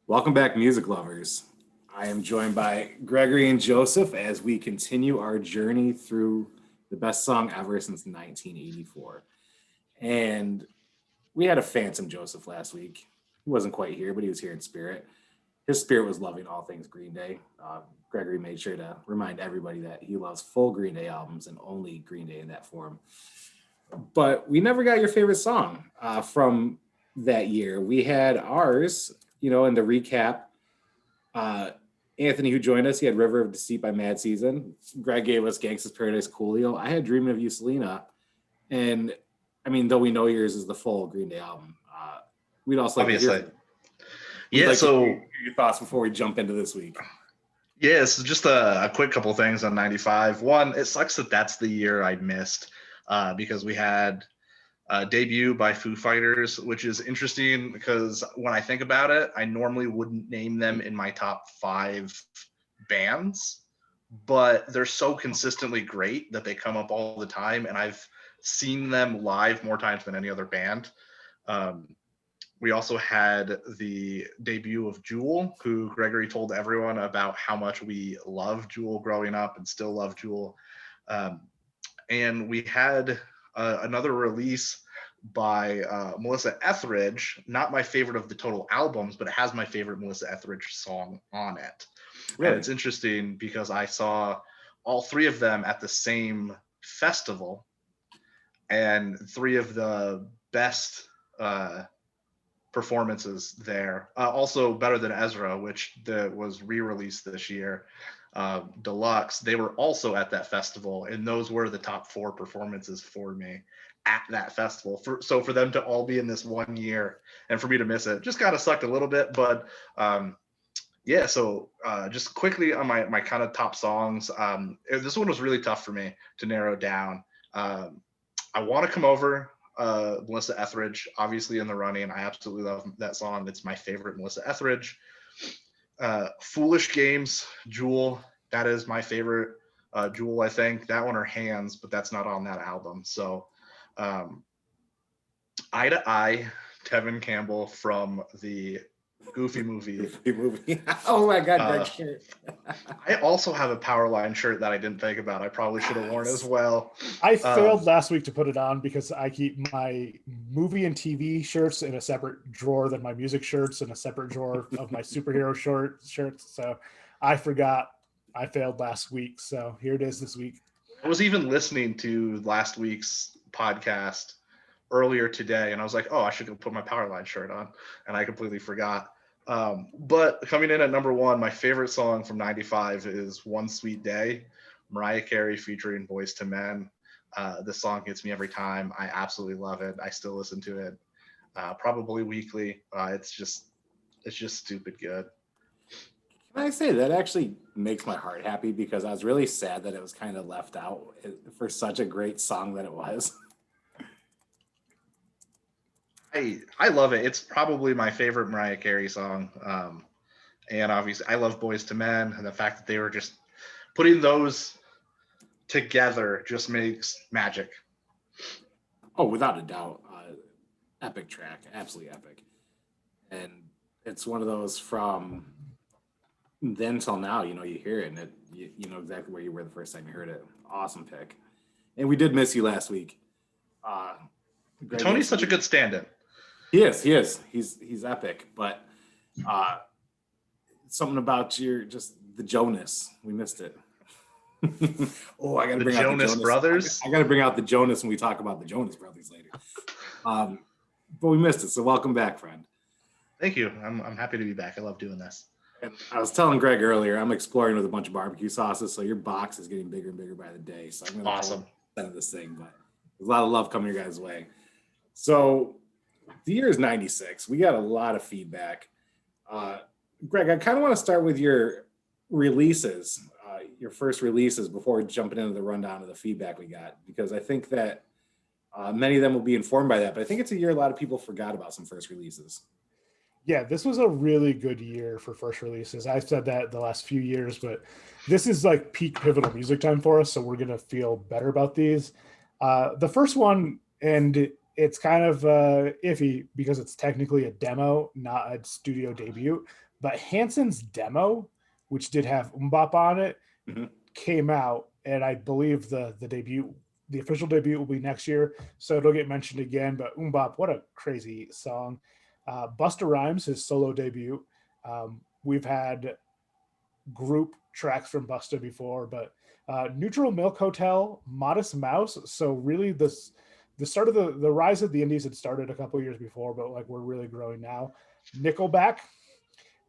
Welcome back, music lovers. I am joined by Gregory and Joseph as we continue our journey through the best song ever since 1984. And we had a phantom Joseph last week. He wasn't quite here, but he was here in spirit. His spirit was loving all things Green Day. Gregory made sure to remind everybody that he loves full Green Day albums and only Green Day in that form. But we never got your favorite song from that year. We had ours, in the recap. Anthony, who joined us, he had River of Deceit by Mad Season. Greg gave us Gangsta's Paradise Coolio. I had Dreaming of You, Selena. And I mean, though we know yours is the full Green Day album, we'd also like obviously. To hear your thoughts before we jump into this week. Yeah, so just a quick couple things on 95. One, it sucks that that's the year I missed because we had Debut by Foo Fighters, which is interesting because when I think about it, I normally wouldn't name them in my top 5 bands, but they're so consistently great that they come up all the time, and I've seen them live more times than any other band. We also had the debut of Jewel, who Gregory told everyone about how much we loved Jewel growing up and still love Jewel. And we had another release by Melissa Etheridge, not my favorite of the total albums, but it has my favorite Melissa Etheridge song on it. Really? And it's interesting because I saw all 3 of them at the same festival, and 3 of the best performances there. Also Better Than Ezra, which was re-released this year, deluxe. They were also at that festival, and those were the top 4 performances for me at that festival. So for them to all be in this one year and for me to miss it just kind of sucked a little bit. But so just quickly on my kind of top songs, this one was really tough for me to narrow down. I Want to Come Over, Melissa Etheridge, obviously in the running. I absolutely love that song. It's my favorite Melissa Etheridge. Foolish Games, Jewel, that is my favorite Jewel, I think. That one or Hands, but that's not on that album. So Eye to Eye, Tevin Campbell from the Goofy movie. Oh my God, Greg's shirt. I also have a Powerline shirt that I didn't think about. I probably should have worn as well. I failed last week to put it on because I keep my movie and TV shirts in a separate drawer than my music shirts in a separate drawer of my superhero shirts. So I forgot. I failed last week. So here it is this week. I was even listening to last week's podcast earlier today, and I was like, oh, I should go put my Powerline shirt on, and I completely forgot. But coming in at number 1, my favorite song from 95 is One Sweet Day, Mariah Carey featuring Boyz II Men. This song gets me every time. I absolutely love it. I still listen to it probably weekly. It's just stupid good. Can I say that actually makes my heart happy because I was really sad that it was kind of left out for such a great song that it was. I love it. It's probably my favorite Mariah Carey song. And obviously I love Boyz II Men, and the fact that they were just putting those together just makes magic. Oh, without a doubt. Epic track, absolutely epic. And it's one of those from then till now, you hear it and you know exactly where you were the first time you heard it. Awesome pick. And we did miss you last week. Tony's such a good stand-in. He is. He's epic, but something about the Jonas. We missed it. Oh, I got to bring out the Jonas Brothers. I got to bring out the Jonas when we talk about the Jonas Brothers later. But we missed it, so welcome back, friend. Thank you. I'm happy to be back. I love doing this. And I was telling Greg earlier, I'm exploring with a bunch of barbecue sauces, so your box is getting bigger and bigger by the day. So I'm going to awesome of this thing, but there's a lot of love coming your guys' way. So the year is 96. We got a lot of feedback. Greg, I kind of want to start with your releases, your first releases before jumping into the rundown of the feedback we got, because I think that many of them will be informed by that, but I think it's a year a lot of people forgot about some first releases. Yeah, this was a really good year for first releases. I've said that the last few years, but this is like peak pivotal music time for us, so we're going to feel better about these. The first one, and it's kind of iffy because it's technically a demo, not a studio debut, But Hanson's demo, which did have Mbop on it, Mhm. came out, and I believe the official debut will be next year, so it'll get mentioned again. But Mbop, what a crazy song! Busta Rhymes, his solo debut. We've had group tracks from Busta before, but Neutral Milk Hotel, Modest Mouse. So really, the start of the rise of the indies had started a couple years before, but like we're really growing now. Nickelback,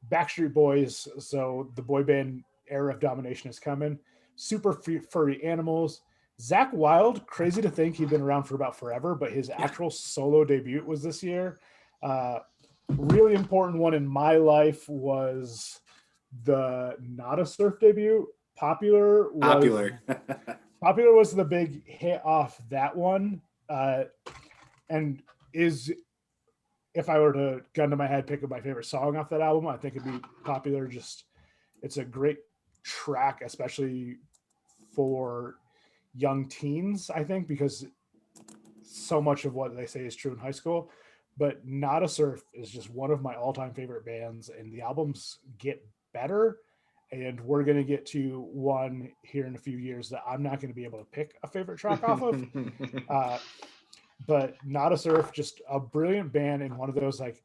Backstreet Boys. So the boy band era of domination is coming. Super Furry Animals. Zach Wilde, crazy to think he'd been around for about forever, but his actual solo debut was this year. Really important one in my life was the Not a Surf debut. Popular. Popular was the big hit off that one, and is, if I were to gun to my head pick my favorite song off that album, I think it'd be Popular. Just it's a great track, especially for young teens, I think, because so much of what they say is true in high school. But Not a Surf is just one of my all-time favorite bands, and the albums get better. And we're going to get to one here in a few years that I'm not going to be able to pick a favorite track off of. But Not a Surf, just a brilliant band, and one of those like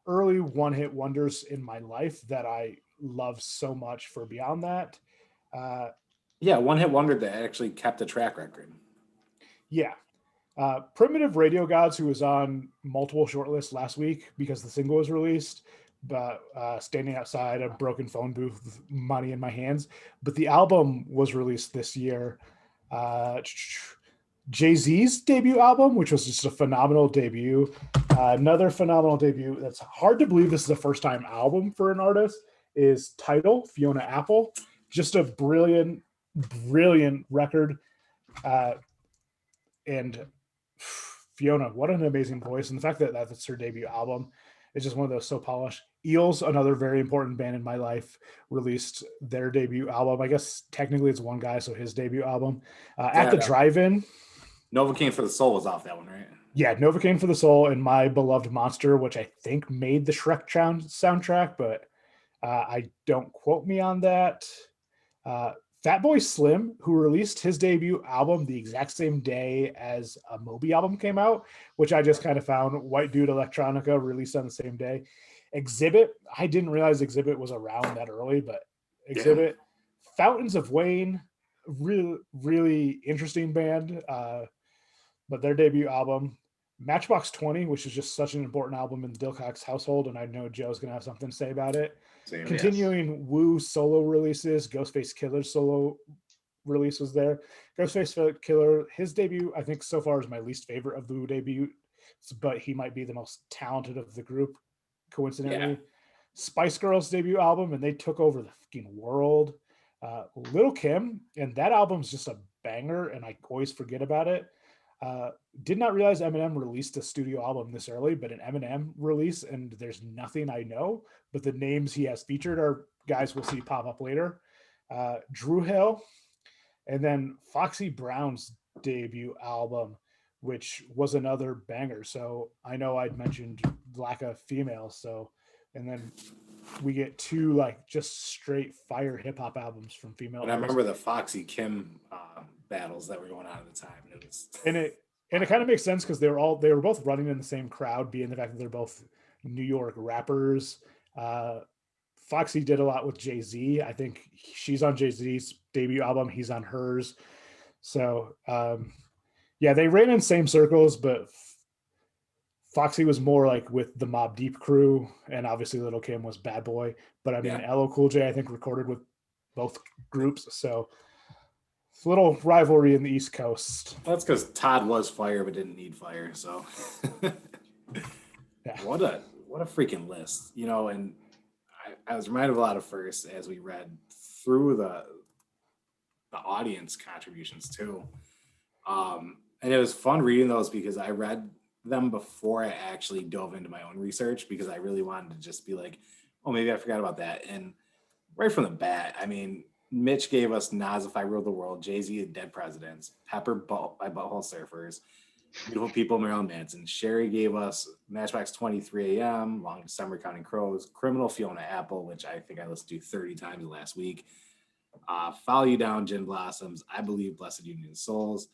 early one-hit wonders in my life that I love so much for beyond that. Yeah, one hit wonder that actually kept a track record. Yeah. Primitive Radio Gods, who was on multiple shortlists last week because the single was released, but standing outside a broken phone booth with money in my hands. But the album was released this year. Jay-Z's debut album, which was just a phenomenal debut. Another phenomenal debut that's hard to believe this is a first-time album for an artist is Title, Fiona Apple. Just a brilliant, brilliant record. And Fiona, what an amazing voice. And the fact that that's her debut album is just one of those so polished. Eels, another very important band in my life, released their debut album. I guess technically it's one guy, so his debut album. At the Drive-In. Novocaine for the Soul was off that one, right? Yeah, Novocaine for the Soul and My Beloved Monster, which I think made the Shrek soundtrack, but I don't quote me on that. Fatboy Slim, who released his debut album the exact same day as a Moby album came out, which I just kind of found. White Dude Electronica released on the same day. Exhibit, I didn't realize Exhibit was around that early, but Exhibit. Yeah. Fountains of Wayne, really, really interesting band. But their debut album, Matchbox 20, which is just such an important album in the Dilcox household, and I know Joe's going to have something to say about it. Same, continuing yes. Wu solo releases, Ghostface Killer's solo release was there. Ghostface Killer, his debut, I think so far is my least favorite of the Wu debut, but he might be the most talented of the group, coincidentally. Yeah. Spice Girls debut album, and they took over the fucking world. Lil' Kim, and that album's just a banger, and I always forget about it. Did not realize Eminem released a studio album this early, but an Eminem release, and there's nothing I know, but the names he has featured are guys we'll see pop up later. Drew Hill, and then Foxy Brown's debut album, which was another banger. So I know I'd mentioned lack of females, so and then we get two like just straight fire hip hop albums from female. And I remember the Foxy Kim battles that were going on at the time. It was and it kind of makes sense because they were both running in the same crowd, being the fact that they're both New York rappers. Foxy did a lot with Jay-Z. I think she's on Jay-Z's debut album. He's on hers. So yeah, they ran in same circles, but Foxy was more like with the Mobb Deep crew, and obviously Lil' Kim was Bad Boy. But I mean, LL Cool J, I think, recorded with both groups. So it's a little rivalry in the East Coast. That's because Todd was fire but didn't need fire. So yeah. What a freaking list, you know. And I was reminded of a lot of firsts as we read through the audience contributions too. And it was fun reading those because I read them before I actually dove into my own research because I really wanted to just be like, oh, maybe I forgot about that. And right from the bat, I mean, Mitch gave us Nas If I Ruled the World, Jay-Z, Dead Presidents, Pepper by Butthole Surfers, Beautiful People, Marilyn Manson. Sherry gave us Matchbox 23 AM, Long December, Counting Crows, Criminal, Fiona Apple, which I think I listened to 30 times last week. Follow You Down, Gin Blossoms, I Believe, Blessed Union of Souls,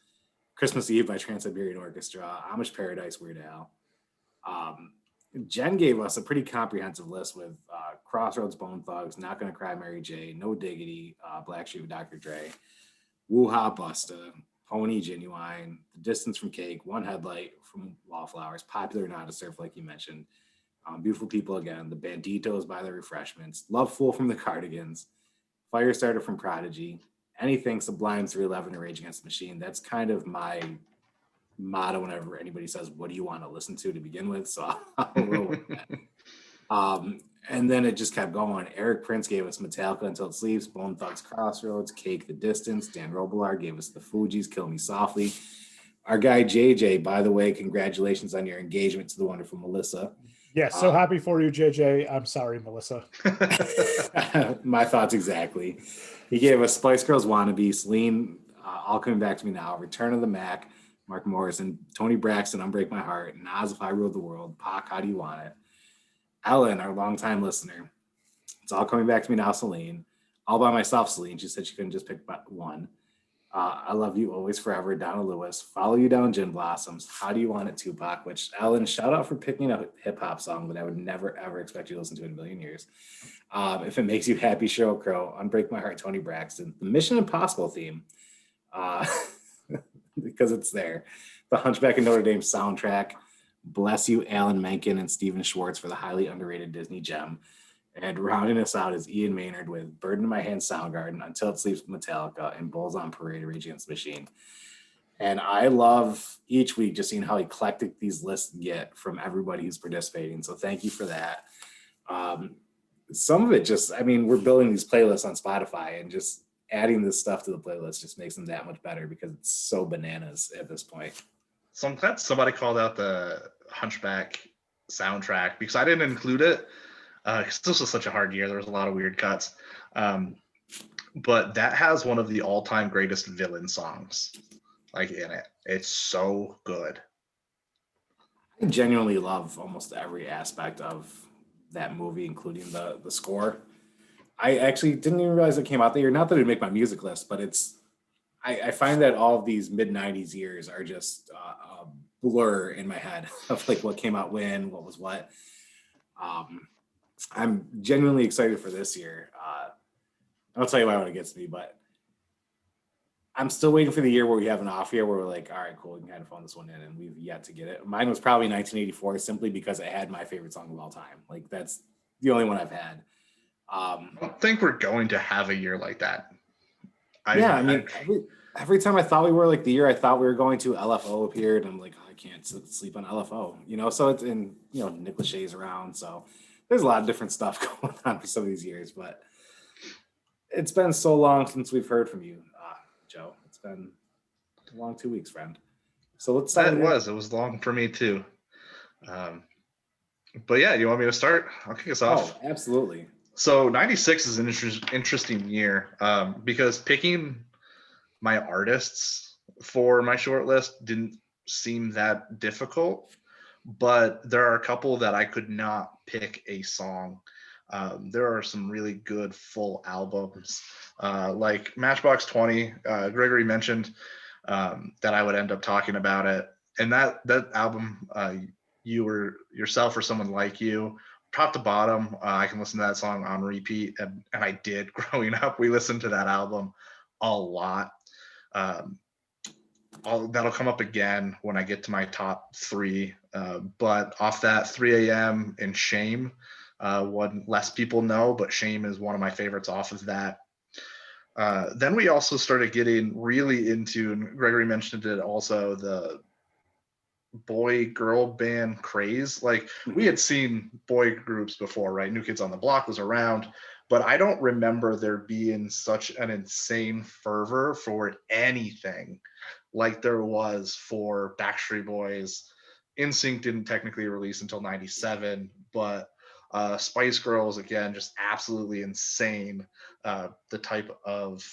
Christmas Eve by Trans-Siberian Orchestra, Amish Paradise, Weird Al. Jen gave us a pretty comprehensive list with Crossroads, Bone Thugs, Not Gonna Cry, Mary J, No Diggity, Black Sheep, Dr. Dre, Woo-Ha, Busta, Pony, Genuine, The Distance from Cake, One Headlight from Wallflowers, Popular, Not a Surf, like you mentioned, Beautiful People Again, The Banditos by The Refreshments, Love Fool from The Cardigans, Firestarter from Prodigy, anything Sublime 311 or Rage Against the Machine. That's kind of my motto whenever anybody says, what do you want to listen to begin with? So I'll roll with that. And then it just kept going. Eric Prince gave us Metallica Until It Sleeps, Bone Thugs Crossroads, Cake The Distance. Dan Robillard gave us The Fugees, Kill Me Softly. Our guy JJ, by the way, congratulations on your engagement to the wonderful Melissa. Yes, so happy for you, JJ. I'm sorry, Melissa. My thoughts exactly. He gave us Spice Girls Wannabe, Celine, All Coming Back to Me Now, Return of the Mac, Mark Morrison, Tony Braxton, Unbreak My Heart, Nas, If I Ruled the World, Pac, How Do You Want It? Ellen, our longtime listener, It's All Coming Back to Me Now, Celine. All By Myself, Celine. She said she couldn't just pick one. I Love You Always Forever, Donna Lewis. Follow You Down, Gin Blossoms. How Do You Want It, Tupac, which, Ellen, shout out for picking a hip-hop song that I would never, ever expect you to listen to in a million years. If It Makes You Happy, Cheryl Crowe. Unbreak My Heart, Tony Braxton. The Mission Impossible theme, because it's there. The Hunchback of Notre Dame soundtrack. Bless You, Alan Menken and Steven Schwartz for the highly underrated Disney gem. And rounding us out is Ian Maynard with Bird in My Hand, Soundgarden, Until It Sleeps, Metallica, and Bulls on Parade, Rage Against the Machine. And I love each week just seeing how eclectic these lists get from everybody who's participating. So thank you for that. Some of it just, I mean, we're building these playlists on Spotify, and just adding this stuff to the playlist just makes them that much better because it's so bananas at this point. So I'm glad somebody called out the Hunchback soundtrack, because I didn't include it because this was such a hard year. There was a lot of weird cuts. But that has one of the all-time greatest villain songs like in it. It's so good. I genuinely love almost every aspect of that movie, including the score. I actually didn't even realize it came out that year. Not that it would make my music list, but I find that all of these mid-90s years are just a blur in my head of like what came out when, what was what. I'm genuinely excited for this year. I'll tell you why when it gets to me, but I'm still waiting for the year where we have an off year where we're like, all right, cool, we can kind of phone this one in, and we've yet to get it. Mine was probably 1984 simply because it had my favorite song of all time. Like, that's the only one I've had. I don't think we're going to have a year like that. Every time I thought we were, like the year I thought we were going to, LFO appeared, and I'm like, oh, I can't sleep on LFO, so it's in, Nick Lachey's around, so there's a lot of different stuff going on for some of these years, but it's been so long since we've heard from you, Joe. It's been a long 2 weeks, friend. So let's start. It was long for me too. But yeah, you want me to start? I'll kick us off. Oh, absolutely. So 96 is an interesting year because picking my artists for my short list didn't seem that difficult, but there are a couple that I could not pick a song. There are some really good full albums, like Matchbox 20. Gregory mentioned that I would end up talking about it, and that album, You Were Yourself or Someone Like You, top to bottom, I can listen to that song on repeat, and I did growing up. We listened to that album a lot. That'll come up again when I get to my top three, but off that, 3 a.m. and Shame, one less people know, but Shame is one of my favorites off of that. Then we also started getting really into, and Gregory mentioned it also, the boy girl band craze. Like, we had seen boy groups before, right? New Kids on the Block was around, but I don't remember there being such an insane fervor for anything like there was for Backstreet Boys. NSYNC didn't technically release until 97, but Spice Girls, again, just absolutely insane. The type of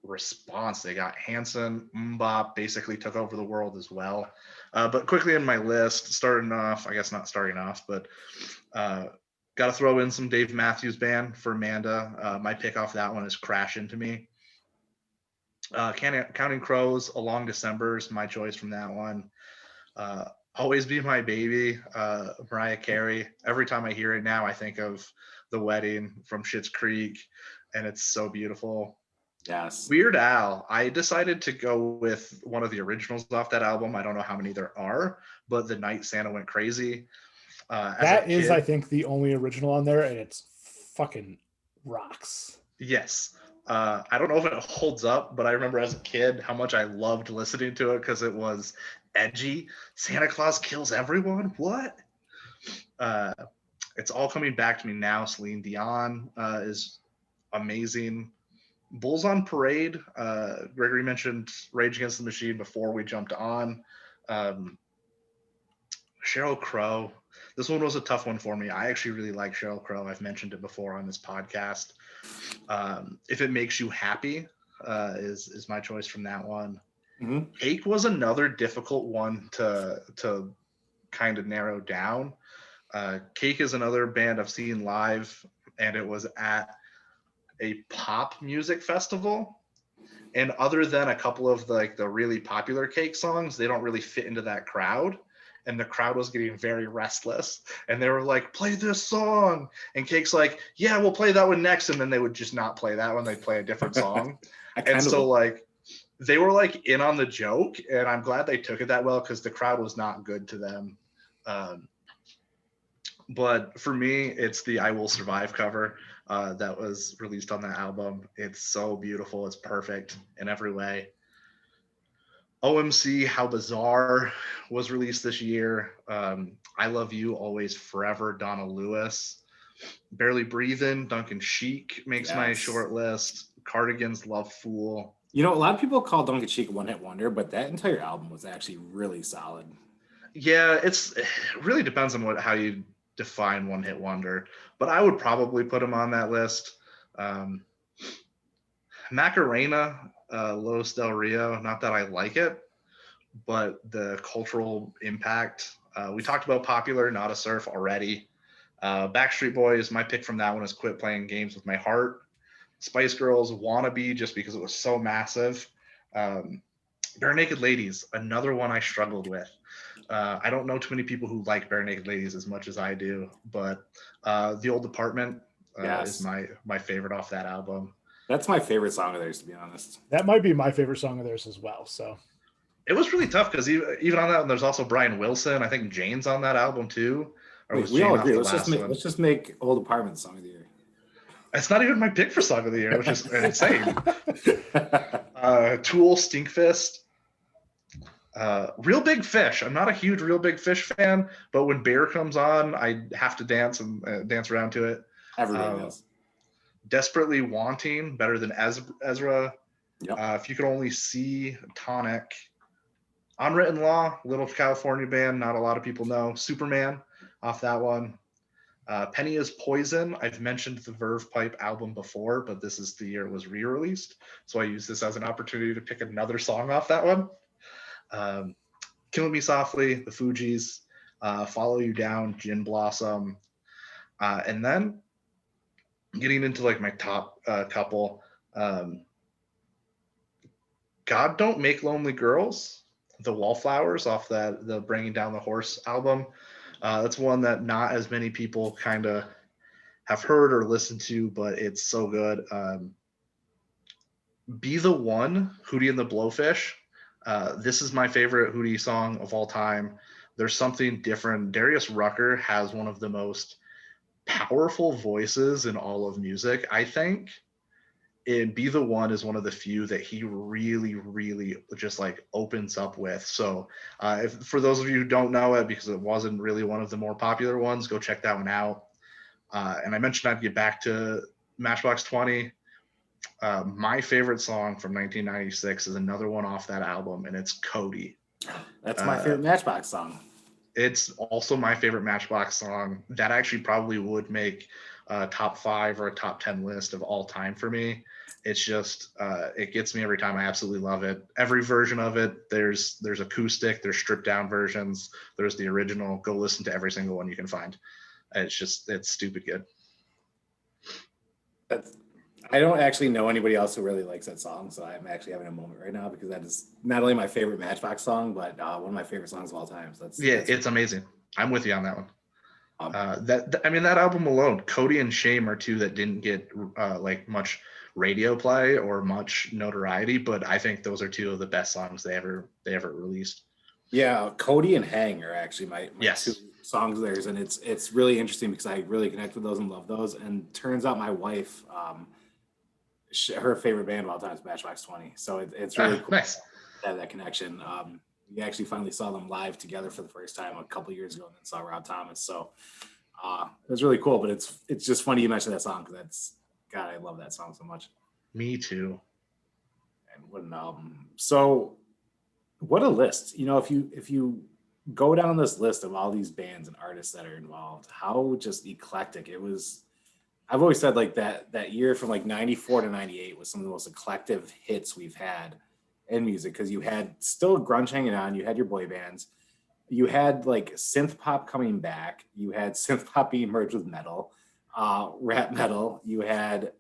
response. They got Hanson, Mbop basically took over the world as well. But quickly in my list, starting off, I guess not starting off, but got to throw in some Dave Matthews Band for Amanda. My pick off that one is Crash Into Me. Counting Crows, A Long December is my choice from that one. Always Be My Baby, Mariah Carey. Every time I hear it now, I think of The Wedding from Schitt's Creek, and it's so beautiful. Yes. Weird Al, I decided to go with one of the originals off that album. I don't know how many there are, but The Night Santa Went Crazy. That is, I think, the only original on there, and it's fucking rocks. Yes. I don't know if it holds up, but I remember as a kid how much I loved listening to it because it was edgy. Santa Claus kills everyone? What? It's all coming back to me now. Celine Dion is amazing. Bulls on Parade. Gregory mentioned Rage Against the Machine before we jumped on. Cheryl Crowe. This one was a tough one for me. I actually really like Cheryl Crowe. I've mentioned it before on this podcast. If It Makes You Happy is my choice from that one. Mm-hmm. Cake was another difficult one to kind of narrow down. Cake is another band I've seen live, and it was at a pop music festival. And other than a couple of the really popular Cake songs, they don't really fit into that crowd. And the crowd was getting very restless. And they were like, play this song. And Cake's like, yeah, we'll play that one next. And then they would just not play that one. They'd play a different song. And so they were in on the joke. And I'm glad they took it that well because the crowd was not good to them. But for me, it's the I Will Survive cover that was released on that album. It's so beautiful. It's perfect in every way. OMC, How Bizarre was released this year. I Love You, Always Forever, Donna Lewis. Barely Breathing, Duncan Sheik makes my short list. Cardigans, Love Fool. You know, a lot of people call Duncan Sheik a one-hit wonder, but that entire album was actually really solid. Yeah, it really depends on how you define one-hit wonder, but I would probably put him on that list. Macarena, Los Del Rio, not that I like it, but the cultural impact. We talked about Popular, Not a Surf already. Backstreet Boys, my pick from that one is Quit Playing Games with My Heart. Spice Girls, Wannabe, just because it was so massive. Bare Naked Ladies, another one I struggled with. I don't know too many people who like Bare Naked Ladies as much as I do, but The Old Apartment is my favorite off that album. That's my favorite song of theirs, to be honest. That might be my favorite song of theirs as well. So it was really tough because even on that one, there's also Brian Wilson. I think Jane's on that album too. We all agree. Let's just make Old Apartment song of the year. It's not even my pick for song of the year, which is insane. Tool, Stinkfist. Real Big Fish. I'm not a huge Real Big Fish fan, but when Bear comes on, I have to dance and dance around to it. Everybody does. Desperately Wanting, Better Than Ezra. Yep. If You Could Only See, Tonic. Unwritten Law, Little California band, not a lot of people know. Superman, off that one. Penny is Poison. I've mentioned the Verve Pipe album before, but this is the year it was re-released, so I use this as an opportunity to pick another song off that one. Killing Me Softly, The Fugees, Follow You Down, Gin Blossom, and then getting into my top couple. God Don't Make Lonely Girls, The Wallflowers off the Bringing Down the Horse album. That's one that not as many people kind of have heard or listened to, but it's so good. Be the One, Hootie and the Blowfish. This is my favorite Hootie song of all time. There's something different. Darius Rucker has one of the most powerful voices in all of music, I think. And Be the One is one of the few that he really, really just opens up with. So for those of you who don't know it, because it wasn't really one of the more popular ones, go check that one out. And I mentioned I'd get back to Matchbox 20. My favorite song from 1996 is another one off that album, and it's Cody. That's my favorite Matchbox song. It's also my favorite Matchbox song. That actually probably would make a top 5 or a top 10 list of all time for me. It's just it gets me every time. I absolutely love it. Every version of it. There's acoustic, there's stripped down versions, there's the original. Go listen to every single one you can find. It's stupid good. I don't actually know anybody else who really likes that song, so I'm actually having a moment right now because that is not only my favorite Matchbox song, but one of my favorite songs of all time. So it's amazing. I'm with you on that one. Um, That album alone, Cody and Shame are two that didn't get like much radio play or much notoriety, but I think those are two of the best songs they ever released. Yeah, Cody and Hang are actually my Yes. two songs of theirs, and it's really interesting because I really connect with those and love those. And turns out my wife, her favorite band of all time is Matchbox 20, so it's really cool Nice to have that connection. We actually finally saw them live together for the first time a couple years ago, and then saw Rob Thomas. So it was really cool. But it's just funny you mentioned that song because God, I love that song so much. Me too. And what an album! So what a list. If you go down this list of all these bands and artists that are involved, how just eclectic it was. I've always said like that year from like 94 to 98 was some of the most eclectic hits we've had in music because you had still grunge hanging on, you had your boy bands, you had like synth pop coming back, you had synth pop being merged with metal, rap metal, you had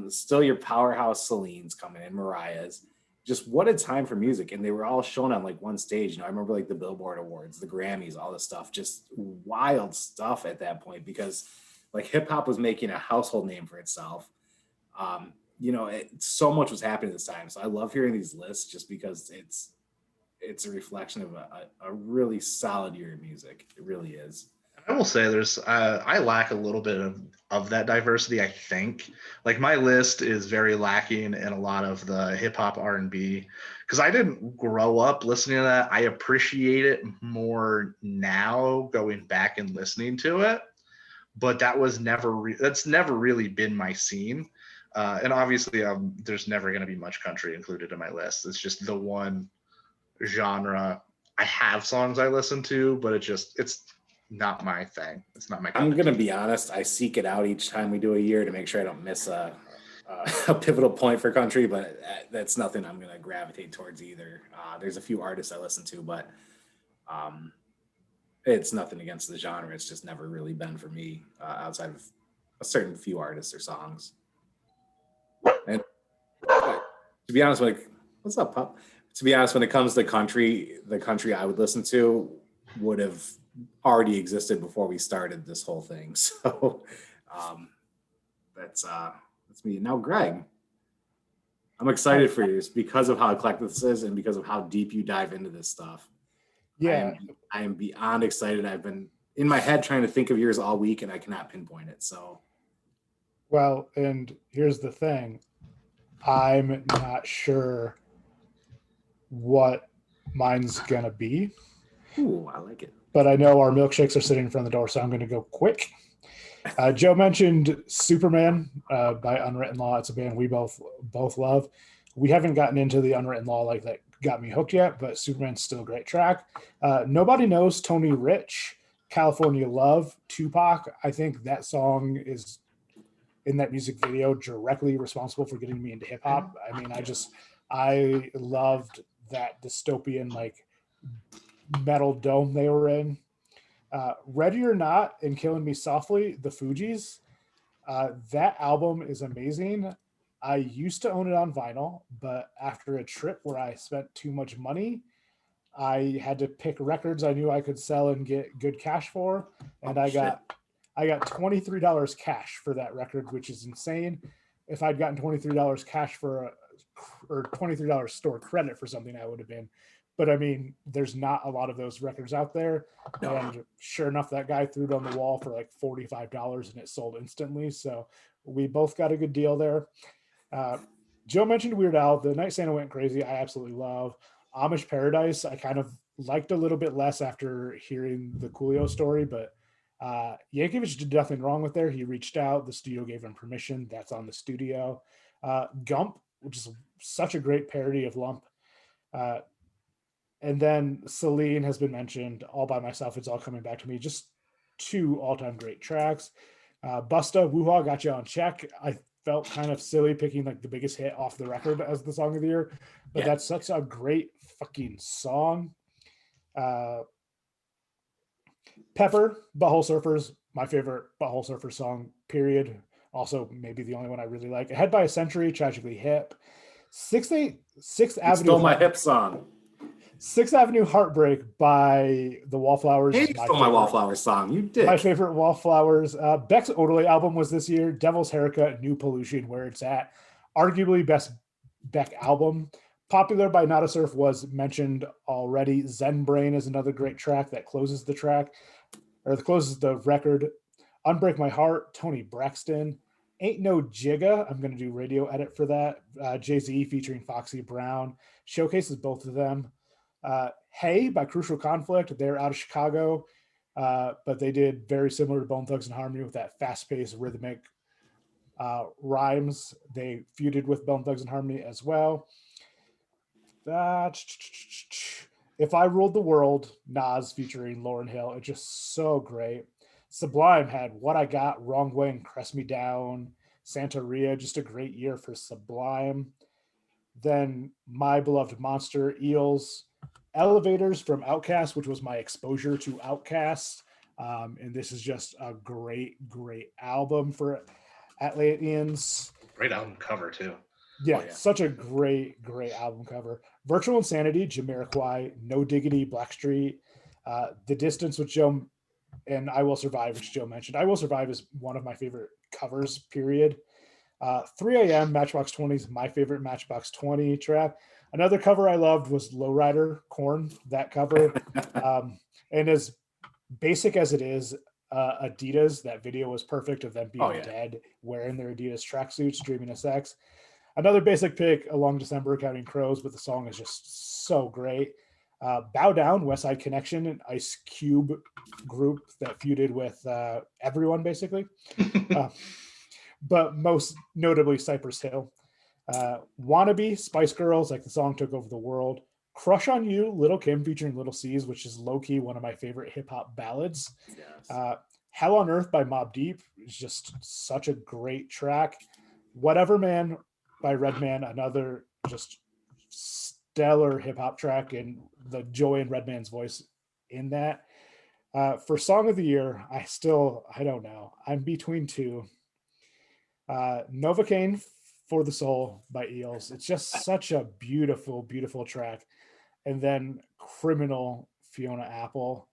still your powerhouse Celine's coming in, Mariah's. Just what a time for music, and they were all shown on like one stage. I remember like the Billboard Awards, the Grammys, all this stuff, just wild stuff at that point because like hip hop was making a household name for itself. So much was happening at this time. So I love hearing these lists just because it's a reflection of a really solid year of music. It really is. I will say I lack a little bit of that diversity. I think like my list is very lacking in a lot of the hip hop R&B because I didn't grow up listening to that. I appreciate it more now going back and listening to it, but that was that's never really been my scene. And obviously there's never going to be much country included in my list. It's just the one genre. I have songs I listen to, but it's not my thing. It's not my. I'm gonna be honest. I seek it out each time we do a year to make sure I don't miss a pivotal point for country, but that's nothing I'm gonna gravitate towards either. There's a few artists I listen to, but it's nothing against the genre. It's just never really been for me outside of a certain few artists or songs. And to be honest, what's up, pup? To be honest, when it comes to country, the country I would listen to would have already existed before we started this whole thing. So that's me. Now, Greg, I'm excited for you because of how eclectic this is and because of how deep you dive into this stuff. Yeah. I am beyond excited. I've been in my head trying to think of yours all week and I cannot pinpoint it. So, well, and here's the thing. I'm not sure what mine's gonna be. Ooh, I like it. But I know our milkshakes are sitting in front of the door, so I'm going to go quick. Joe mentioned Superman by Unwritten Law. It's a band we both love. We haven't gotten into the Unwritten Law like that got me hooked yet, but Superman's still a great track. Nobody Knows Tony Rich, California Love, Tupac. I think that song is in that music video directly responsible for getting me into hip hop. I mean, I loved that dystopian like metal dome they were in. Ready or Not and Killing Me Softly, the Fugees. That album is amazing. I used to own it on vinyl, but after a trip where I spent too much money, I had to pick records I knew I could sell and get good cash for, and I got $23 cash for that record, which is insane. If I'd gotten $23 cash or $23 store credit for something, I would have been. But I mean, there's not a lot of those records out there. No. And sure enough, that guy threw it on the wall for like $45 and it sold instantly. So we both got a good deal there. Joe mentioned Weird Al. The Night Santa Went Crazy, I absolutely love. Amish Paradise, I kind of liked a little bit less after hearing the Coolio story, but Yankovic did nothing wrong with there. He reached out. The studio gave him permission. That's on the studio. Gump, which is such a great parody of Lump. And then Celine has been mentioned. All by Myself, It's All Coming Back to Me. Just two all-time great tracks. Busta, Woo-Ha, Got You on Check. I felt kind of silly picking like the biggest hit off the record as the song of the year, but that's such a great fucking song. Pepper, Butthole Surfers, my favorite Butthole Surfers song, period. Also, maybe the only one I really like. Ahead by a Century, Tragically Hip. Sixth Avenue. Stole my hip song. Sixth Avenue Heartbreak by the Wallflowers. Hey, stole my Wallflowers song. You did. My favorite Wallflowers. Beck's Odelay album was this year. Devil's Haircut, New Pollution, Where It's At. Arguably best Beck album. Popular by Not a Surf was mentioned already. Zen Brain is another great track that closes the record. Unbreak My Heart, Tony Braxton. Ain't No Jigga, I'm going to do radio edit for that. Jay-Z featuring Foxy Brown. Showcases both of them. Hey by Crucial Conflict, they're out of Chicago, but they did very similar to Bone Thugs and Harmony with that fast-paced rhythmic rhymes. They feuded with Bone Thugs and Harmony as well. If I Ruled the World, Nas featuring Lauryn Hill, it's just so great. Sublime had What I Got, Wrong Way, and Crest Me Down. Santeria, just a great year for Sublime. Then My Beloved Monster, Eels. Elevators from Outkast, which was my exposure to Outkast. And this is just a great album for Atlanteans. Great album cover, too. Yeah, such a great album cover. Virtual Insanity, Jamiroquai, No Diggity, Blackstreet. The Distance with Joe, and I Will Survive, which Joe mentioned. I Will Survive is one of my favorite covers, period. 3 a.m. Matchbox 20 is my favorite Matchbox 20 track. Another cover I loved was Lowrider, Korn, that cover. And as basic as it is, Adidas, that video was perfect of them being dead, wearing their Adidas tracksuits, Dreaming of Sex. Another basic pick, A Long December, Counting Crows, but the song is just so great. Bow Down, West Side Connection, an Ice Cube group that feuded with everyone, basically. But most notably Cypress Hill. Wannabe, Spice Girls, like the song took over the world. Crush on You, Little Kim featuring Little C's, which is low-key one of my favorite hip-hop ballads. Yes. Hell on Earth by Mobb Deep is just such a great track. Whatever Man by Redman, another just stellar hip-hop track, and the joy in Redman's voice in that. For Song of the Year, I don't know. I'm between two. Novocaine, For the Soul by Eels. It's just such a beautiful track. And then Criminal, Fiona Apple.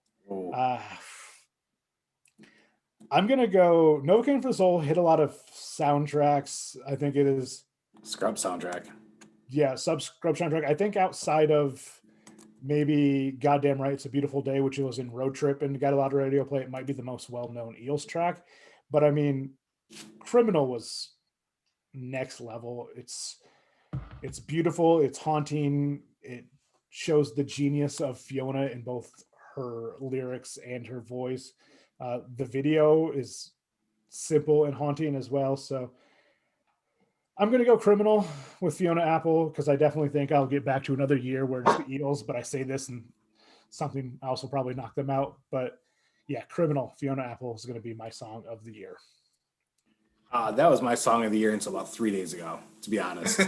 I'm going to go Novocaine for the Soul, hit a lot of soundtracks. I think it is Scrub soundtrack. Yeah, Scrub soundtrack. I think outside of maybe Goddamn Right, It's a Beautiful Day, which was in Road Trip and got a lot of radio play, it might be the most well-known Eels track. But I mean, Criminal was next level. It's beautiful, it's haunting, it shows the genius of Fiona in both her lyrics and her voice. The video is simple and haunting as well. So I'm going to go Criminal with Fiona Apple, because I definitely think I'll get back to another year where it's the Eels, but I say this and something else will probably knock them out. But yeah, Criminal, Fiona Apple is going to be my song of the year. That was my song of the year until about 3 days ago, to be honest.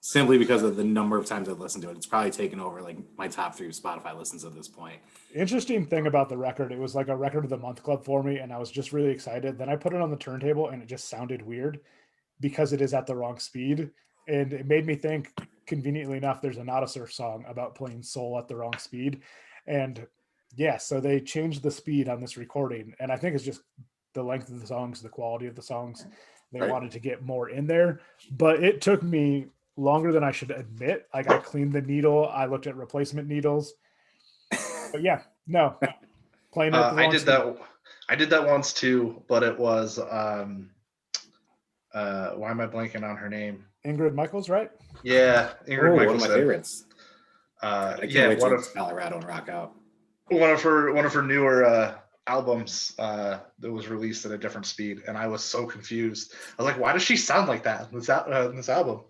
Simply because of the number of times I've listened to it. It's probably taken over like my top 3 Spotify listens at this point. Interesting thing about the record, it was like a record of the month club for me, and I was just really excited. Then I put it on the turntable and it just sounded weird because it is at the wrong speed. And it made me think, conveniently enough, there's a Not a Surf song about playing soul at the wrong speed. And yeah, so they changed the speed on this recording. And I think it's just the length of the songs, the quality of the songs. They wanted to get more in there, but it took me longer than I should admit. Like, I cleaned the needle, I looked at replacement needles, but yeah, no, playing at the wrong speed. I did that once too, but it was why am I blanking on her name? Ingrid Michaels, right? Yeah, Ingrid Michaels. One of my favorites. I can't wait to Colorado and rock out. One of her newer albums that was released at a different speed, and I was so confused. I was like, why does she sound like that in this album?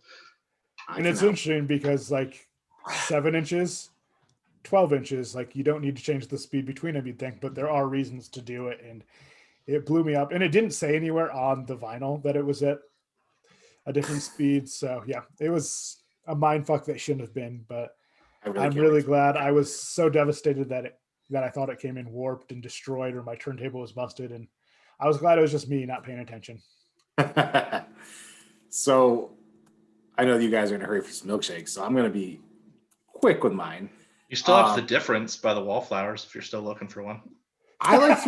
And it's interesting because like 7 inches, 12 inches, like you don't need to change the speed between them, you'd think, but there are reasons to do it. And it blew me up, and it didn't say anywhere on the vinyl that it was at a different speed. So yeah, it was a mind fuck that shouldn't have been, but I'm can't really wait glad. I was so devastated that I thought it came in warped and destroyed, or my turntable was busted, and I was glad it was just me not paying attention. So I know you guys are in a hurry for some milkshakes, so I'm going to be quick with mine. You still have The Difference by the Wallflowers if you're still looking for one. I like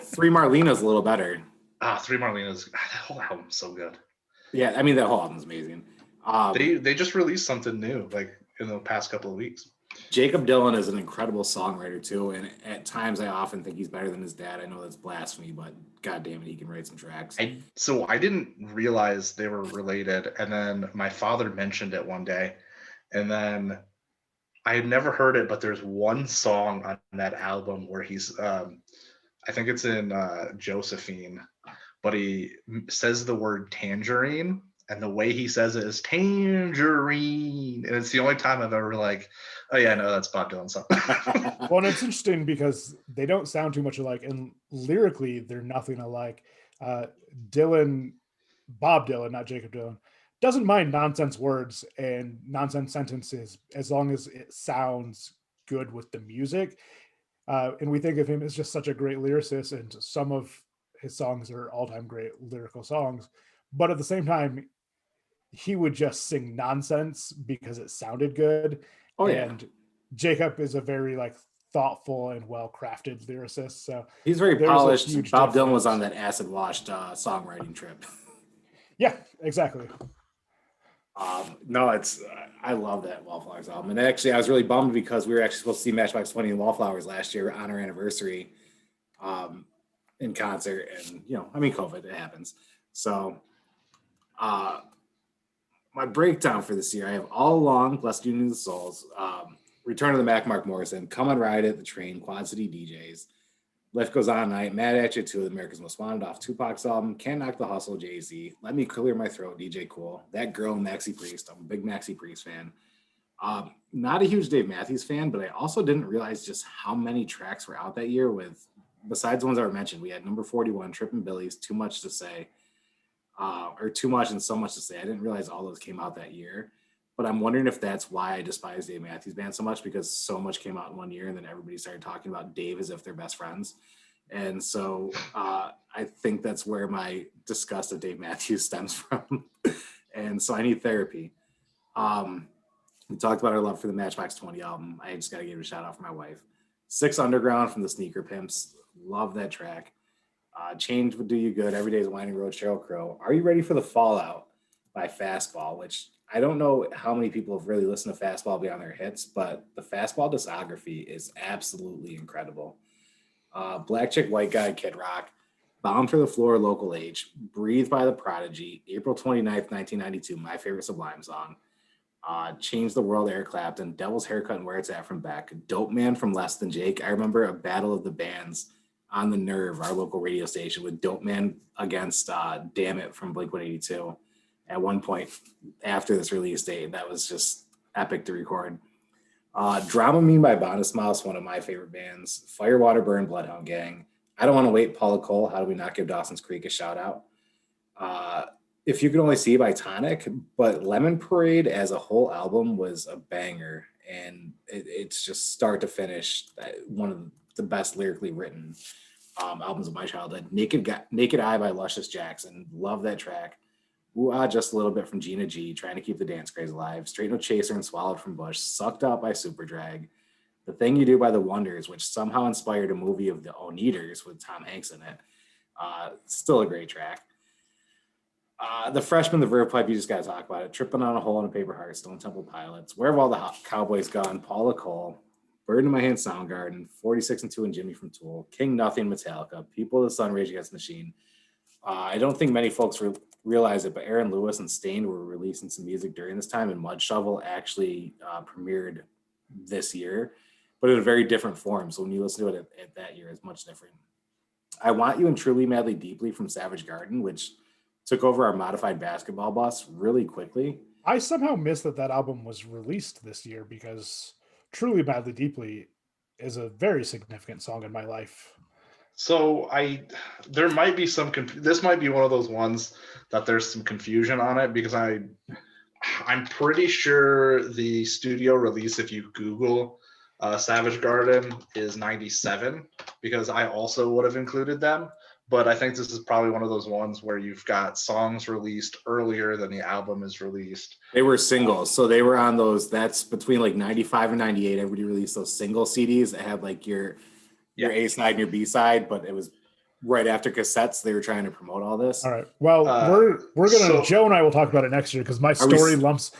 Three Marlenas a little better. Three Marlenas. That whole album's so good. Yeah, I mean that whole album's amazing. They just released something new like in the past couple of weeks. Jacob Dylan is an incredible songwriter too, and at times I often think he's better than his dad. I know that's blasphemy, but god damn it, he can write some tracks. So I didn't realize they were related, and then my father mentioned it one day, and then I had never heard it, but there's one song on that album where he's I think it's in Josephine, but he says the word tangerine, and the way he says it is tangerine, and it's the only time I've ever like, oh yeah, no, that's Bob Dylan song. Well, and it's interesting because they don't sound too much alike, and lyrically they're nothing alike. Bob Dylan, not Jacob Dylan, doesn't mind nonsense words and nonsense sentences as long as it sounds good with the music. And we think of him as just such a great lyricist, and some of his songs are all-time great lyrical songs. But at the same time, he would just sing nonsense because it sounded good. Oh yeah. And Jacob is a very like thoughtful and well-crafted lyricist. So he's very polished. Bob Dylan was on that acid-washed songwriting trip. Yeah, exactly. No, I love that Wallflowers album. And actually, I was really bummed because we were actually supposed to see Matchbox 20 and Wallflowers last year on our anniversary in concert. And, COVID, it happens. So my breakdown for this year, I have All Along, Blessed Union of the Souls, Return of the Mac, Mark Morrison, Come on Ride It, The Train, Quad City DJs, Life Goes On Night, Mad at You 2 of America's Most Wanted off Tupac's album, Can't Knock the Hustle, Jay-Z, Let Me Clear My Throat, DJ Cool, That Girl, Maxi Priest. I'm a big Maxi Priest fan. Not a huge Dave Matthews fan, but I also didn't realize just how many tracks were out that year with, besides the ones that were mentioned, we had number 41, Trippin' Billy's, Too Much to Say, or Too Much and So Much to Say. I didn't realize all those came out that year, but I'm wondering if that's why I despise Dave Matthews Band so much, because so much came out in one year and then everybody started talking about Dave as if they're best friends. And so I think that's where my disgust of Dave Matthews stems from. And so I need therapy. We talked about our love for the Matchbox 20 album. I just got to give a shout out for my wife. Six Underground from the Sneaker Pimps. Love that track. Change Would Do You Good. Every Day's Winding Road, Cheryl Crowe. Are You Ready for the Fallout by Fastball, which I don't know how many people have really listened to Fastball beyond their hits, but the Fastball discography is absolutely incredible. Black Chick, White Guy, Kid Rock, Bound for the Floor, Local H, Breathe by The Prodigy, April 29th, 1992, my favorite Sublime song, Change the World, Eric Clapton, Devil's Haircut and Where It's At from Beck, Dope Man from Less Than Jake. I remember a battle of the bands on the Nerve, our local radio station, with Dope Man against Damn It from Blink-182 at one point after this release date. That was just epic to record. Dramamine by Bonus Mouse, one of my favorite bands. Firewater Burn, Bloodhound Gang. I Don't Want to Wait, Paula Cole. How Do We Not Give Dawson's Creek a shout out? If You Could Only See by Tonic, but Lemon Parade as a whole album was a banger, and it's just start to finish one of the best lyrically written albums of my childhood. Naked Eye by Luscious Jackson. Love that track. Ooh Ah, Just a Little Bit from Gina G, Trying to Keep the Dance Craze Alive, Straight No Chaser and Swallowed from Bush, Sucked Up by Superdrag, The Thing You Do by The Wonders, which somehow inspired a movie of the Oneaters with Tom Hanks in it. Still a great track. The Freshman, The Verve Pipe, you just got to talk about it. Tripping on a Hole in a Paper Heart, Stone Temple Pilots, Where Have All the Cowboys Gone, Paula Cole, Bird in My Hand, Soundgarden, 46 and 2 and Jimmy from Tool, King Nothing, Metallica, People of the Sun, Rage Against the Machine. I don't think many folks realize it, but Aaron Lewis and Stained were releasing some music during this time, and Mud Shovel actually premiered this year, but in a very different form. So when you listen to it at that year, it's much different. I Want You and Truly Madly Deeply from Savage Garden, which took over our modified basketball bus really quickly. I somehow missed that album was released this year, because Truly Madly Deeply is a very significant song in my life. So there might be this might be one of those ones that there's some confusion on it because I'm pretty sure the studio release, if you Google Savage Garden, is 97 because I also would have included them. But I think this is probably one of those ones where you've got songs released earlier than the album is released. They were singles, so they were on those. That's between like 95 and 98. Everybody released those single CDs that had like your A side and your B side, but it was right after cassettes. They were trying to promote all this. All right. Well, we're gonna Joe and I will talk about it next year because my story lumps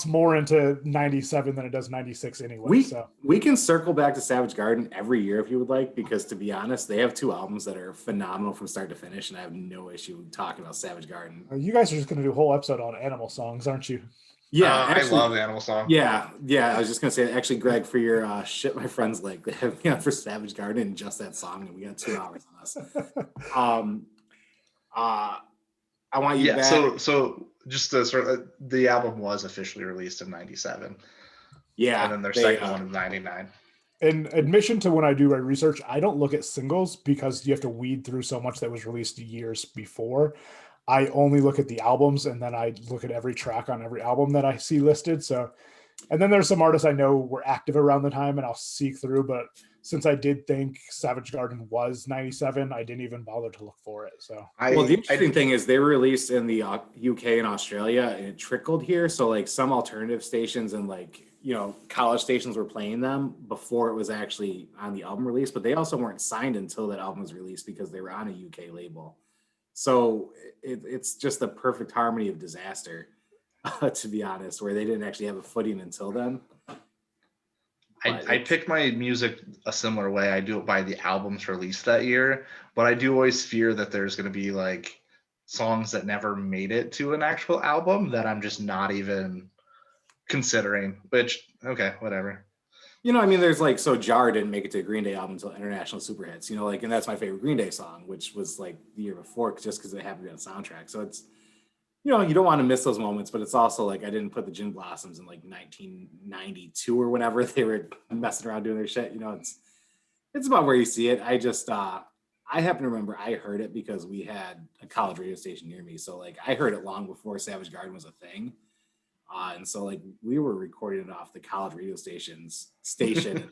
more into 97 than it does 96 anyway. We can circle back to Savage Garden every year if you would like, because to be honest, they have 2 albums that are phenomenal from start to finish, and I have no issue talking about Savage Garden. You guys are just gonna do a whole episode on animal songs, aren't you? Yeah, actually, I love the animal song. Yeah. I was just gonna say, actually, Greg, for your shit, my friends like, they have me on for Savage Garden and just that song, and we got 2 hours on us. I want you back. So just to sort of, the album was officially released in 97. Yeah, and then their second one in 99. In admission to when I do my research, I don't look at singles because you have to weed through so much that was released years before. I only look at the albums, and then I look at every track on every album that I see listed. So, and then there's some artists I know were active around the time, and I'll seek through. But since I did think Savage Garden was 97, I didn't even bother to look for it. So, the interesting thing is they were released in the UK and Australia, and it trickled here. So, like some alternative stations and college stations were playing them before it was actually on the album release. But they also weren't signed until that album was released because they were on a UK label. So it's just the perfect harmony of disaster, to be honest, where they didn't actually have a footing until then. I pick my music a similar way. I do it by the albums released that year, but I do always fear that there's going to be like songs that never made it to an actual album that I'm just not even considering, which, okay, whatever. There's like, so Jar didn't make it to a Green Day album until International Super Hits, and that's my favorite Green Day song, which was like the year before, just because it happened to be on the soundtrack. So it's, you don't want to miss those moments, but it's also like, I didn't put the Gin Blossoms in like 1992 or whenever they were messing around doing their shit. It's about where you see it. I just, I happen to remember I heard it because we had a college radio station near me. So like, I heard it long before Savage Garden was a thing. And so like we were recording it off the college radio station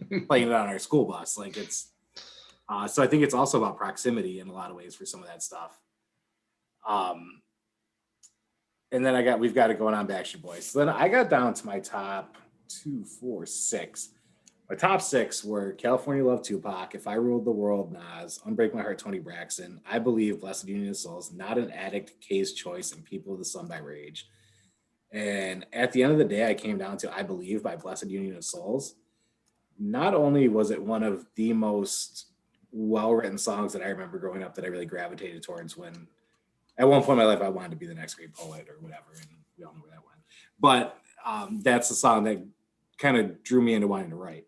and playing it on our school bus. Like it's, so I think it's also about proximity in a lot of ways for some of that stuff. And then we've got it going on Backstreet Boys. So then I got down to my top 2, 4, 6. My top 6 were California Love, Tupac, If I Ruled the World, Nas, Unbreak My Heart, Tony Braxton, I Believe, Blessed Union of Souls, Not an Addict, K's Choice, and People of the Sun by Rage. And at the end of the day, I came down to I Believe by Blessed Union of Souls. Not only was it one of the most well-written songs that I remember growing up that I really gravitated towards when, at one point in my life, I wanted to be the next great poet or whatever, and we all know where that went. But that's the song that kind of drew me into wanting to write,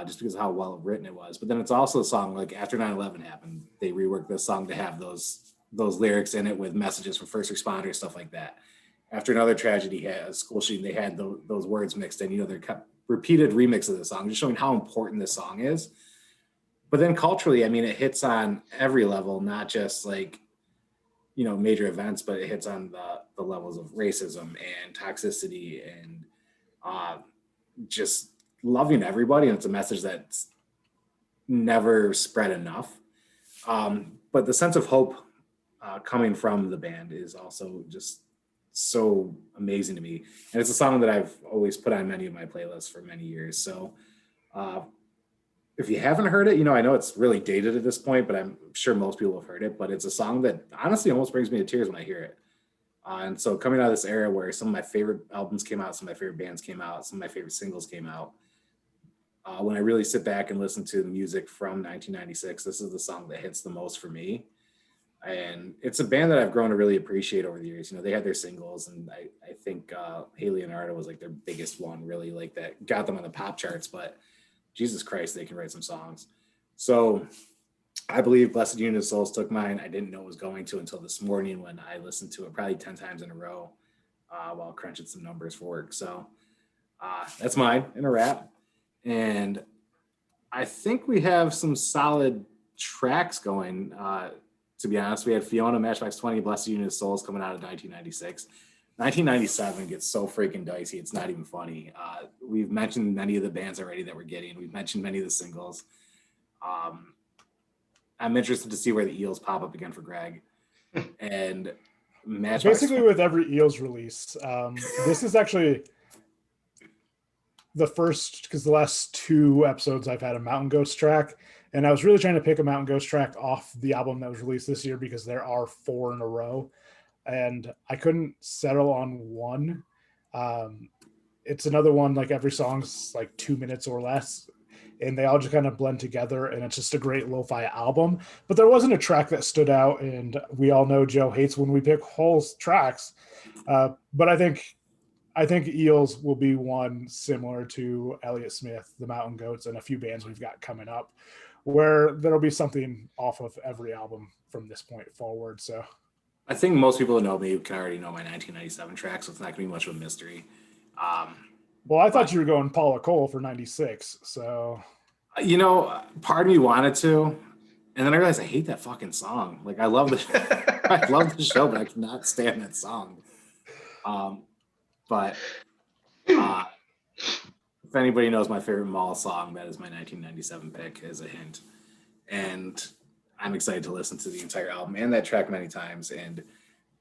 just because of how well written it was. But then it's also a song, like after 9/11 happened, they reworked this song to have those lyrics in it with messages from first responders, stuff like that. After another tragedy, a school shooting, they had those words mixed in. They're repeated remix of the song, just showing how important this song is. But then culturally, it hits on every level, not just like, major events, but it hits on the levels of racism and toxicity and just loving everybody. And it's a message that's never spread enough. But the sense of hope coming from the band is also just so amazing to me, and it's a song that I've always put on many of my playlists for many years. So if you haven't heard it, I know it's really dated at this point, but I'm sure most people have heard it. But it's a song that honestly almost brings me to tears when I hear it. And so coming out of this era where some of my favorite albums came out, some of my favorite bands came out, some of my favorite singles came out, when I really sit back and listen to the music from 1996, this is the song that hits the most for me. And it's a band that I've grown to really appreciate over the years. They had their singles, and I think Hey Leonardo was like their biggest one, really, like that got them on the pop charts. But Jesus Christ, they can write some songs. So I Believe, Blessed Union of Souls took mine. I didn't know it was going to until this morning when I listened to it probably 10 times in a row while crunching some numbers for work. So that's mine in a wrap. And I think we have some solid tracks going. To be honest, we had Fiona, Matchbox 20, Blessed Union of Souls coming out of 1996. 1997 gets so freaking dicey, it's not even funny. We've mentioned many of the bands already that we're getting. We've mentioned many of the singles. I'm interested to see where the Eels pop up again for Greg. And basically with every Eels release, this is actually the first, because the last 2 episodes I've had a Mountain Ghost track, and I was really trying to pick a Mountain Ghost track off the album that was released this year because there are 4 in a row, and I couldn't settle on one. It's another one, like every song's like 2 minutes or less, and they all just kind of blend together, and it's just a great lo-fi album. But there wasn't a track that stood out, and we all know Joe hates when we pick whole tracks. But I think Eels will be one similar to Elliott Smith, the Mountain Goats, and a few bands we've got coming up, where there'll be something off of every album from this point forward. So I think most people who know me can already know my 1997 track, so it's not going to be much of a mystery. Well, I thought you were going Paula Cole for 96. So, part of me wanted to, and then I realized I hate that fucking song. Like, I love the show, but I cannot stand that song. But if anybody knows my favorite Mall song, that is my 1997 pick as a hint. And I'm excited to listen to the entire album and that track many times. And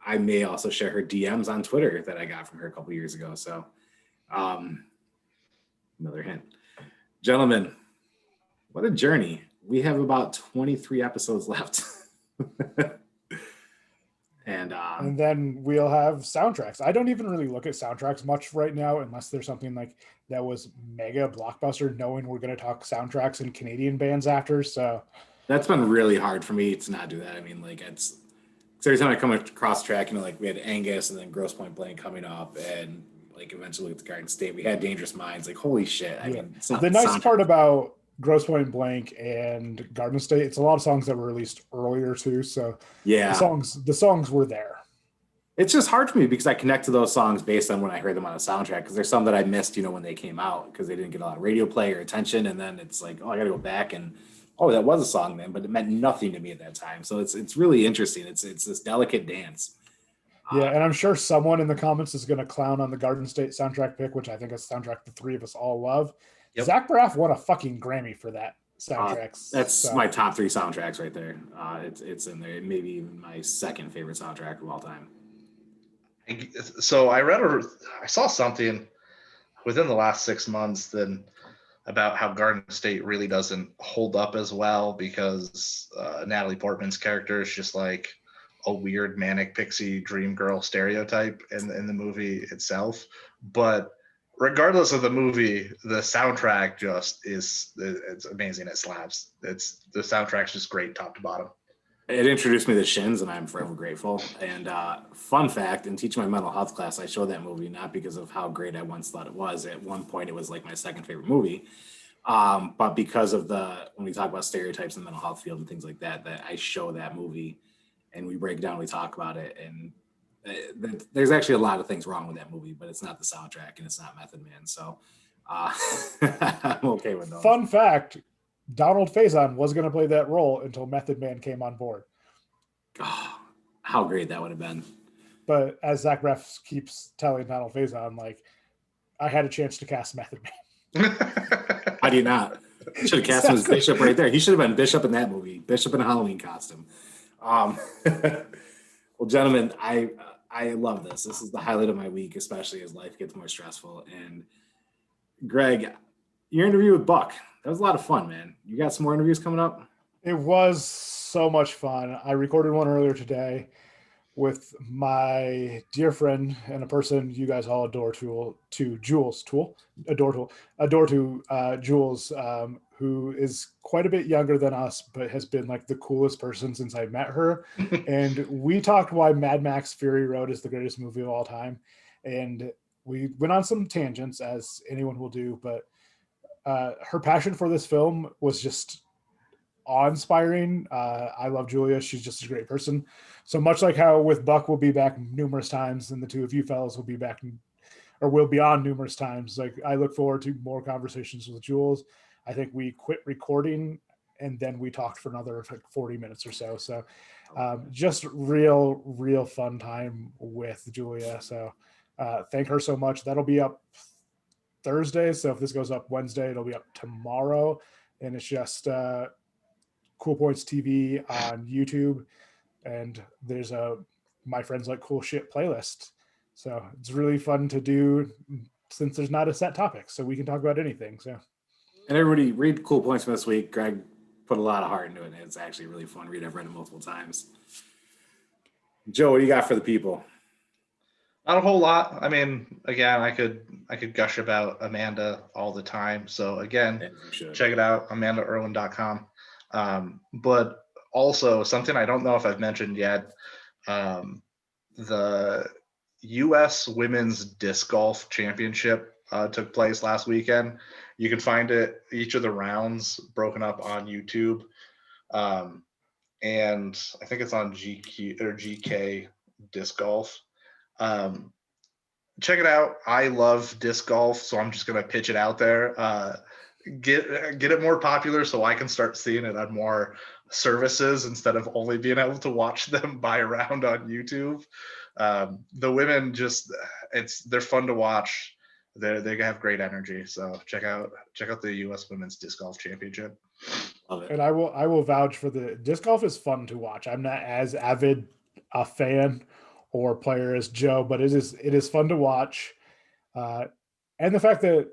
I may also share her DMs on Twitter that I got from her a couple years ago. So another hint. Gentlemen, what a journey. We have about 23 episodes left. And then we'll have soundtracks. I don't even really look at soundtracks much right now, unless there's something like that was mega blockbuster, knowing we're going to talk soundtracks and Canadian bands after. So that's been really hard for me to not do that. I mean, like, it's every time I come across track, like we had Angus and then Grosse Pointe Blank coming up, and like eventually with the Garden State, we had Dangerous Minds. Like, holy shit. I mean, the nice part about Grosse Pointe Blank and Garden State, it's a lot of songs that were released earlier too. So yeah, the songs were there. It's just hard for me because I connect to those songs based on when I heard them on a soundtrack, because there's some that I missed, when they came out because they didn't get a lot of radio play or attention. And then it's like, oh, I got to go back and, oh, that was a song then, but it meant nothing to me at that time. So it's really interesting. It's this delicate dance. Yeah, and I'm sure someone in the comments is going to clown on the Garden State soundtrack pick, which I think is a soundtrack the 3 of us all love. Yep. Zach Braff won a fucking Grammy for that soundtrack. That's my top 3 soundtracks right there. It's in there. Maybe even my second favorite soundtrack of all time. So I saw something within the last 6 months then about how Garden State really doesn't hold up as well because Natalie Portman's character is just like a weird manic pixie dream girl stereotype in the movie itself. But regardless of the movie, the soundtrack it's amazing. It slaps. The soundtrack's just great top to bottom. It introduced me to Shins, and I'm forever grateful. And fun fact, in teaching my mental health class, I showed that movie not because of how great I once thought it was. At one point, it was like my second favorite movie. But because of when we talk about stereotypes in the mental health field and things like that, that I show that movie and we break down, we talk about it. And there's actually a lot of things wrong with that movie, but it's not the soundtrack and it's not Method Man. So I'm okay with those. Fun fact, Donald Faison was going to play that role until Method Man came on board. Oh, how great that would have been. But as Zach Braff keeps telling Donald Faison, like, I had a chance to cast Method Man. How do you not? Should have cast him as Bishop right there. He should have been Bishop in that movie. Bishop in a Halloween costume. Well, gentlemen, I love this. This is the highlight of my week, especially as life gets more stressful. And Greg, your interview with Buck, that was a lot of fun, man. You got some more interviews coming up? It was so much fun. I recorded one earlier today with my dear friend and a person you guys all adore to Jules, who is quite a bit younger than us, but has been like the coolest person since I met her. And we talked why Mad Max Fury Road is the greatest movie of all time. And we went on some tangents, as anyone will do, but her passion for this film was just awe-inspiring. I love Julia. She's just a great person. So much like how with Buck we'll be back numerous times, and the two of you fellows will be back, or will be on numerous times. Like, I look forward to more conversations with Jules. I think we quit recording and then we talked for another like 40 minutes or so. So just real fun time with Julia. So thank her so much. That'll be up Thursday. So if this goes up Wednesday, it'll be up tomorrow. And it's just Cool Points TV on YouTube. And there's a My Friends Like Cool Shit playlist. So it's really fun to do since there's not a set topic. So we can talk about anything. So. And everybody read Cool Points from this week. Greg put a lot of heart into it, and it's actually really fun to read. I've read it multiple times. Joe, what do you got for the people? Not a whole lot. I mean, again, I could gush about Amanda all the time. So again, check it out, amandairwin.com. But also something I don't know if I've mentioned yet, the U.S. Women's Disc Golf Championship took place last weekend. You can find it, each of the rounds broken up on YouTube. And I think it's on GK Disc Golf. Check it out. I love disc golf, so I'm just gonna pitch it out there. Get it more popular so I can start seeing it on more services instead of only being able to watch them by around on YouTube. The women they're fun to watch. They have great energy. So check out the U.S. Women's Disc Golf Championship. Love it. And I will vouch for the disc golf is fun to watch. I'm not as avid a fan or player as Joe, but it is fun to watch. And the fact that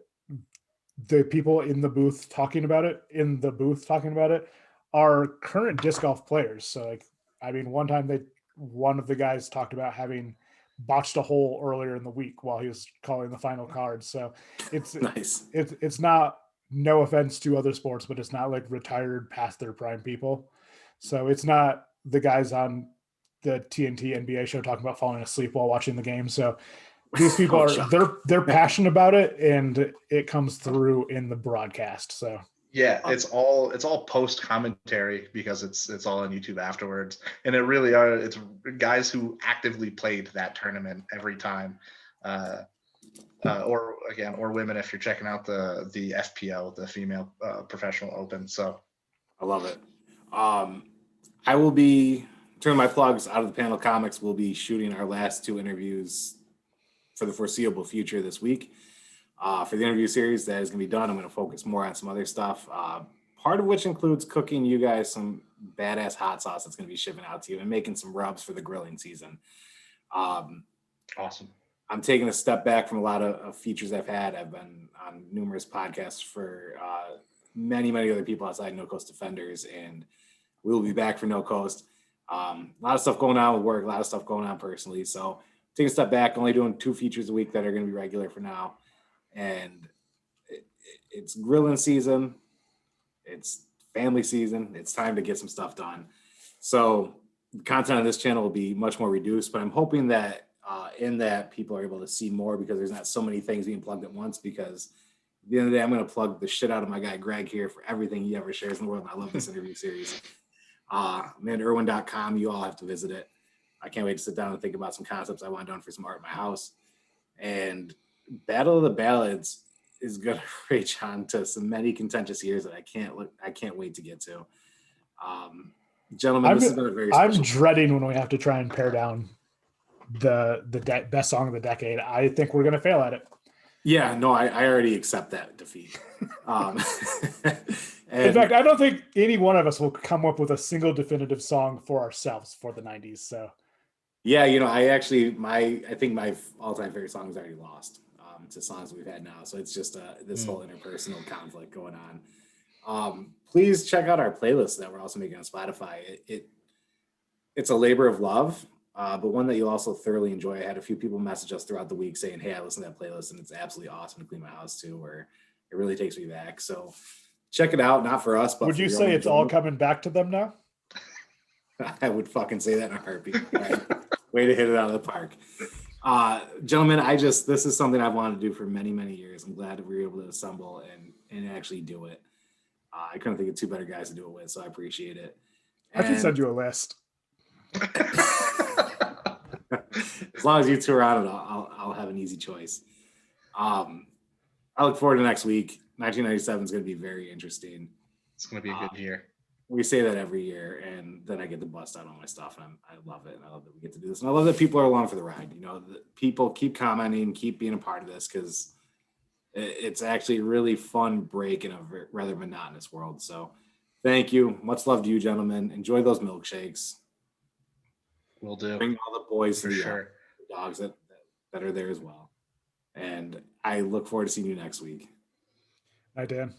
the people in the booth talking about it are current disc golf players. So like, I mean, one of the guys talked about having botched a hole earlier in the week while he was calling the final card. So it's nice. It's not, no offense to other sports, but it's not like retired past their prime people. So it's not the guys on the TNT NBA show talking about falling asleep while watching the game. So these people they're passionate about it, and it comes through in the broadcast. So yeah, it's all post commentary because it's all on YouTube afterwards, and it's guys who actively played that tournament every time, or women if you're checking out the FPO, the Female Professional Open. So I love it. I will be turning my plugs out of the panel comics. We'll be shooting our last 2 interviews for the foreseeable future this week. For the interview series that is going to be done, I'm going to focus more on some other stuff, part of which includes cooking you guys some badass hot sauce that's going to be shipping out to you and making some rubs for the grilling season. Awesome. I'm taking a step back from a lot of features I've had. I've been on numerous podcasts for many other people outside No Coast Defenders, and we will be back for No Coast. A lot of stuff going on with work, a lot of stuff going on personally. So taking a step back, only doing 2 features a week that are going to be regular for now. And it's grilling season. It's family season. It's time to get some stuff done. So the content on this channel will be much more reduced, but I'm hoping that in that people are able to see more because there's not so many things being plugged at once, because at the end of the day, I'm going to plug the shit out of my guy, Greg, here for everything he ever shares in the world. And I love this interview series. amandairwin.com. You all have to visit it. I can't wait to sit down and think about some concepts I want done for some art in my house. And Battle of the Ballads is going to reach on to some many contentious years that I can't wait to get to. Gentlemen, this has been a very special. I'm dreading when we have to try and pare down the best song of the decade. I think we're going to fail at it. Yeah, no, I already accept that defeat. In fact, I don't think any one of us will come up with a single definitive song for ourselves for the 90s. So, yeah, I think my all-time favorite song is already lost to songs we've had now. So it's just this whole interpersonal conflict going on. Please check out our playlist that we're also making on Spotify. It's a labor of love, but one that you'll also thoroughly enjoy. I had a few people message us throughout the week saying, hey, I listened to that playlist and it's absolutely awesome to clean my house too, where it really takes me back. So check it out, not for us, but would you say it's all coming back to them now? I would fucking say that in a heartbeat. Right? Way to hit it out of the park. Gentlemen, this is something I've wanted to do for many years. I'm glad that we were able to assemble and actually do it. I couldn't think of 2 better guys to do it with, so I appreciate it. I can send you a list. As long as you 2 are on it, I'll have an easy choice. I look forward to next week. 1997 is going to be very interesting. It's going to be a good year. we say that every year, and then I get to bust out all my stuff, and I love it. And I love that we get to do this, and I love that people are along for the ride. You know, that people keep commenting, keep being a part of this, because it's actually a really fun break in a rather monotonous world. So, thank you. Much love to you, gentlemen. Enjoy those milkshakes. Will do. Bring all the boys For to the sure. dogs that are there as well. And I look forward to seeing you next week. Hi, Dan.